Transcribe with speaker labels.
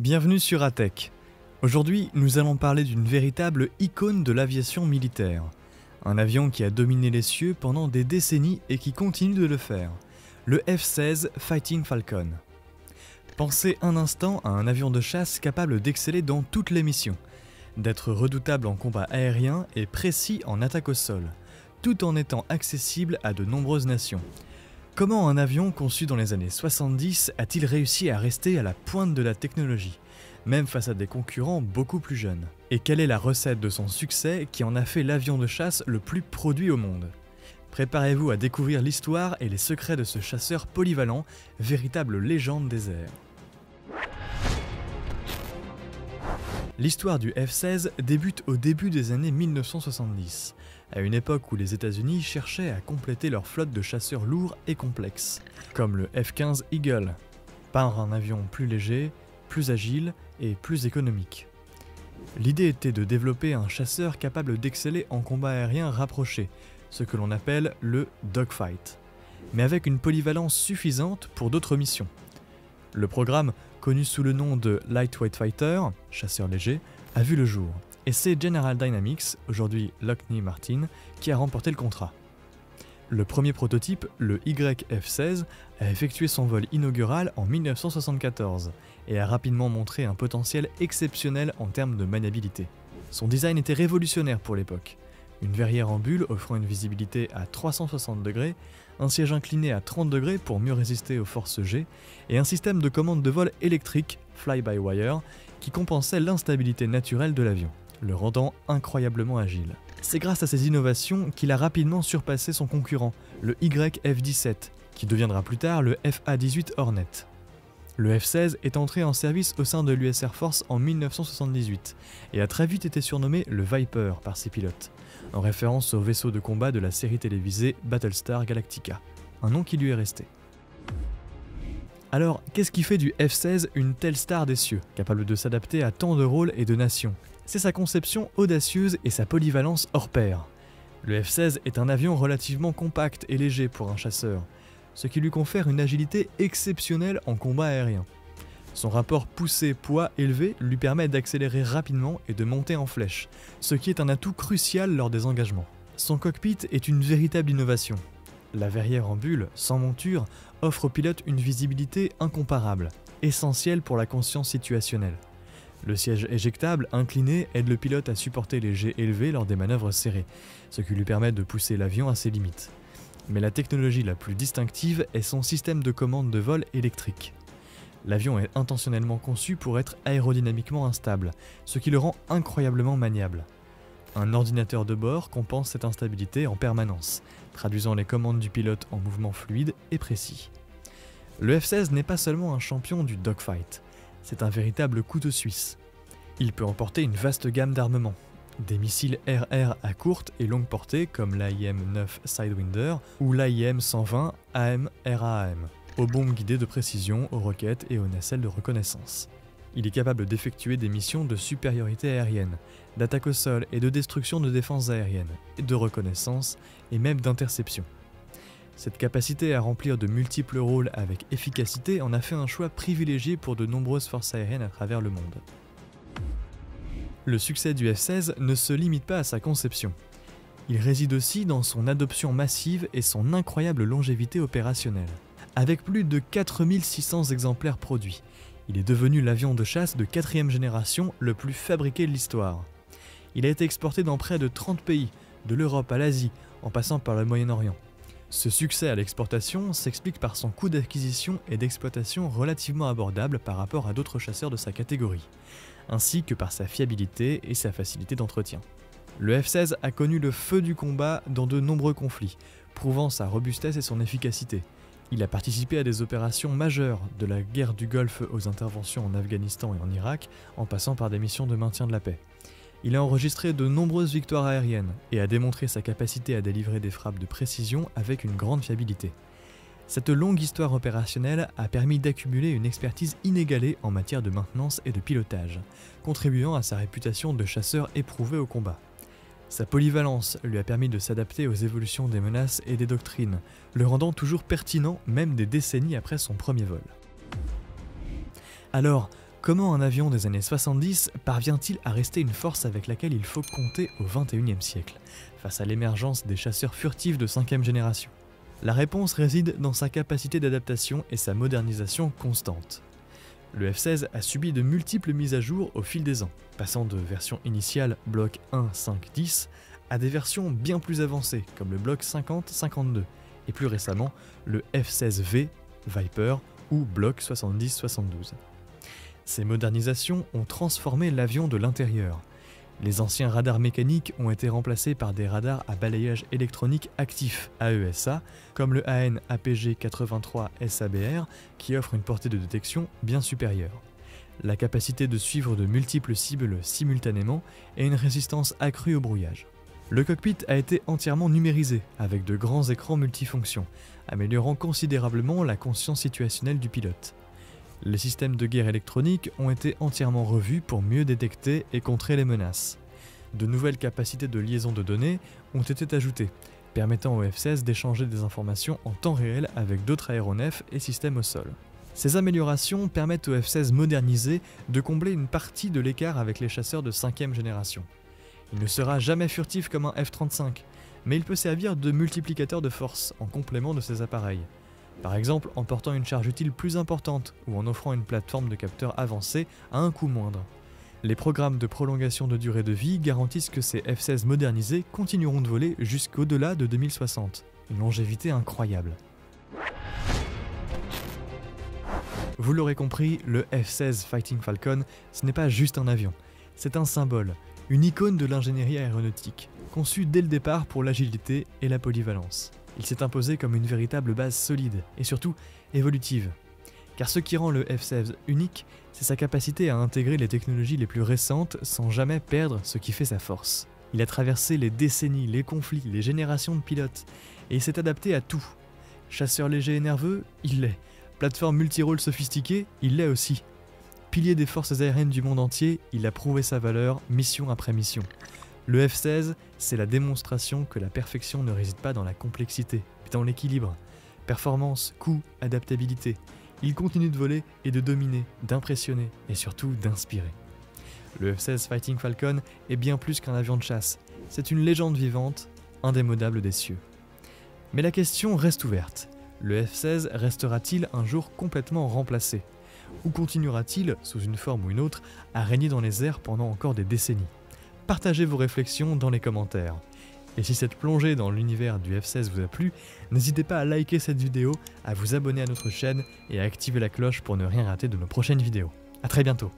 Speaker 1: Bienvenue sur ATech. Aujourd'hui, nous allons parler d'une véritable icône de l'aviation militaire. Un avion qui a dominé les cieux pendant des décennies et qui continue de le faire. Le F-16 Fighting Falcon. Pensez un instant à un avion de chasse capable d'exceller dans toutes les missions, d'être redoutable en combat aérien et précis en attaque au sol, tout en étant accessible à de nombreuses nations. Comment un avion conçu dans les années 70 a-t-il réussi à rester à la pointe de la technologie, même face à des concurrents beaucoup plus jeunes? Et quelle est la recette de son succès qui en a fait l'avion de chasse le plus produit au monde? Préparez-vous à découvrir l'histoire et les secrets de ce chasseur polyvalent, véritable légende des airs. L'histoire du F-16 débute au début des années 1970, à une époque où les États-Unis cherchaient à compléter leur flotte de chasseurs lourds et complexes, comme le F-15 Eagle, par un avion plus léger, plus agile et plus économique. L'idée était de développer un chasseur capable d'exceller en combat aérien rapproché, ce que l'on appelle le dogfight, mais avec une polyvalence suffisante pour d'autres missions. Le programme, connu sous le nom de Lightweight Fighter, chasseur léger, a vu le jour, et c'est General Dynamics, aujourd'hui Lockheed Martin, qui a remporté le contrat. Le premier prototype, le YF-16, a effectué son vol inaugural en 1974 et a rapidement montré un potentiel exceptionnel en termes de maniabilité. Son design était révolutionnaire pour l'époque. Une verrière en bulle offrant une visibilité à 360 degrés, un siège incliné à 30 degrés pour mieux résister aux forces G, et un système de commande de vol électrique, fly-by-wire, qui compensait l'instabilité naturelle de l'avion, le rendant incroyablement agile. C'est grâce à ces innovations qu'il a rapidement surpassé son concurrent, le YF-17, qui deviendra plus tard le FA-18 Hornet. Le F-16 est entré en service au sein de l'US Air Force en 1978 et a très vite été surnommé le Viper par ses pilotes, en référence au vaisseau de combat de la série télévisée Battlestar Galactica, un nom qui lui est resté. Alors, qu'est-ce qui fait du F-16 une telle star des cieux, capable de s'adapter à tant de rôles et de nations? C'est sa conception audacieuse et sa polyvalence hors pair. Le F-16 est un avion relativement compact et léger pour un chasseur, ce qui lui confère une agilité exceptionnelle en combat aérien. Son rapport poussée-poids élevé lui permet d'accélérer rapidement et de monter en flèche, ce qui est un atout crucial lors des engagements. Son cockpit est une véritable innovation. La verrière en bulle, sans monture, offre au pilote une visibilité incomparable, essentielle pour la conscience situationnelle. Le siège éjectable incliné aide le pilote à supporter les jets élevés lors des manœuvres serrées, ce qui lui permet de pousser l'avion à ses limites. Mais la technologie la plus distinctive est son système de commande de vol électrique. L'avion est intentionnellement conçu pour être aérodynamiquement instable, ce qui le rend incroyablement maniable. Un ordinateur de bord compense cette instabilité en permanence, traduisant les commandes du pilote en mouvements fluides et précis. Le F-16 n'est pas seulement un champion du dogfight, c'est un véritable couteau suisse. Il peut emporter une vaste gamme d'armements, des missiles RR à courte et longue portée comme l'AIM-9 Sidewinder ou l'AIM-120 AM-RAAM, aux bombes guidées de précision, aux roquettes et aux nacelles de reconnaissance. Il est capable d'effectuer des missions de supériorité aérienne, d'attaque au sol et de destruction de défense aérienne, et de reconnaissance et même d'interception. Cette capacité à remplir de multiples rôles avec efficacité en a fait un choix privilégié pour de nombreuses forces aériennes à travers le monde. Le succès du F-16 ne se limite pas à sa conception. Il réside aussi dans son adoption massive et son incroyable longévité opérationnelle. Avec plus de 4600 exemplaires produits, il est devenu l'avion de chasse de 4e génération le plus fabriqué de l'histoire. Il a été exporté dans près de 30 pays, de l'Europe à l'Asie, en passant par le Moyen-Orient. Ce succès à l'exportation s'explique par son coût d'acquisition et d'exploitation relativement abordable par rapport à d'autres chasseurs de sa catégorie, ainsi que par sa fiabilité et sa facilité d'entretien. Le F-16 a connu le feu du combat dans de nombreux conflits, prouvant sa robustesse et son efficacité. Il a participé à des opérations majeures, de la guerre du Golfe aux interventions en Afghanistan et en Irak, en passant par des missions de maintien de la paix. Il a enregistré de nombreuses victoires aériennes et a démontré sa capacité à délivrer des frappes de précision avec une grande fiabilité. Cette longue histoire opérationnelle a permis d'accumuler une expertise inégalée en matière de maintenance et de pilotage, contribuant à sa réputation de chasseur éprouvé au combat. Sa polyvalence lui a permis de s'adapter aux évolutions des menaces et des doctrines, le rendant toujours pertinent même des décennies après son premier vol. Alors, Comment un avion des années 70 parvient-il à rester une force avec laquelle il faut compter au XXIe siècle, face à l'émergence des chasseurs furtifs de 5e génération? La réponse réside dans sa capacité d'adaptation et sa modernisation constante. Le F-16 a subi de multiples mises à jour au fil des ans, passant de versions initiales Block 1, 5, 10 à des versions bien plus avancées comme le Block 50, 52 et plus récemment le F-16V, Viper ou Block 70, 72. Ces modernisations ont transformé l'avion de l'intérieur. Les anciens radars mécaniques ont été remplacés par des radars à balayage électronique actif AESA, comme le AN APG 83 SABR, qui offre une portée de détection bien supérieure. La capacité de suivre de multiples cibles simultanément et une résistance accrue au brouillage. Le cockpit a été entièrement numérisé, avec de grands écrans multifonctions, améliorant considérablement la conscience situationnelle du pilote. Les systèmes de guerre électroniques ont été entièrement revus pour mieux détecter et contrer les menaces. De nouvelles capacités de liaison de données ont été ajoutées, permettant au F-16 d'échanger des informations en temps réel avec d'autres aéronefs et systèmes au sol. Ces améliorations permettent au F-16 modernisé de combler une partie de l'écart avec les chasseurs de 5e génération. Il ne sera jamais furtif comme un F-35, mais il peut servir de multiplicateur de force en complément de ces appareils. Par exemple en portant une charge utile plus importante ou en offrant une plateforme de capteurs avancée à un coût moindre. Les programmes de prolongation de durée de vie garantissent que ces F-16 modernisés continueront de voler jusqu'au-delà de 2060, une longévité incroyable. Vous l'aurez compris, le F-16 Fighting Falcon, ce n'est pas juste un avion, c'est un symbole, une icône de l'ingénierie aéronautique, conçue dès le départ pour l'agilité et la polyvalence. Il s'est imposé comme une véritable base solide et surtout évolutive. Car ce qui rend le F-16 unique, c'est sa capacité à intégrer les technologies les plus récentes sans jamais perdre ce qui fait sa force. Il a traversé les décennies, les conflits, les générations de pilotes, et il s'est adapté à tout. Chasseur léger et nerveux, il l'est. Plateforme multirôle sophistiquée, il l'est aussi. Pilier des forces aériennes du monde entier, il a prouvé sa valeur mission après mission. Le F-16, c'est la démonstration que la perfection ne réside pas dans la complexité, mais dans l'équilibre. Performance, coût, adaptabilité. Il continue de voler et de dominer, d'impressionner et surtout d'inspirer. Le F-16 Fighting Falcon est bien plus qu'un avion de chasse. C'est une légende vivante, indémodable des cieux. Mais la question reste ouverte. Le F-16 restera-t-il un jour complètement remplacé? Ou continuera-t-il, sous une forme ou une autre, à régner dans les airs pendant encore des décennies? Partagez vos réflexions dans les commentaires. Et si cette plongée dans l'univers du F-16 vous a plu, n'hésitez pas à liker cette vidéo, à vous abonner à notre chaîne et à activer la cloche pour ne rien rater de nos prochaines vidéos. A très bientôt.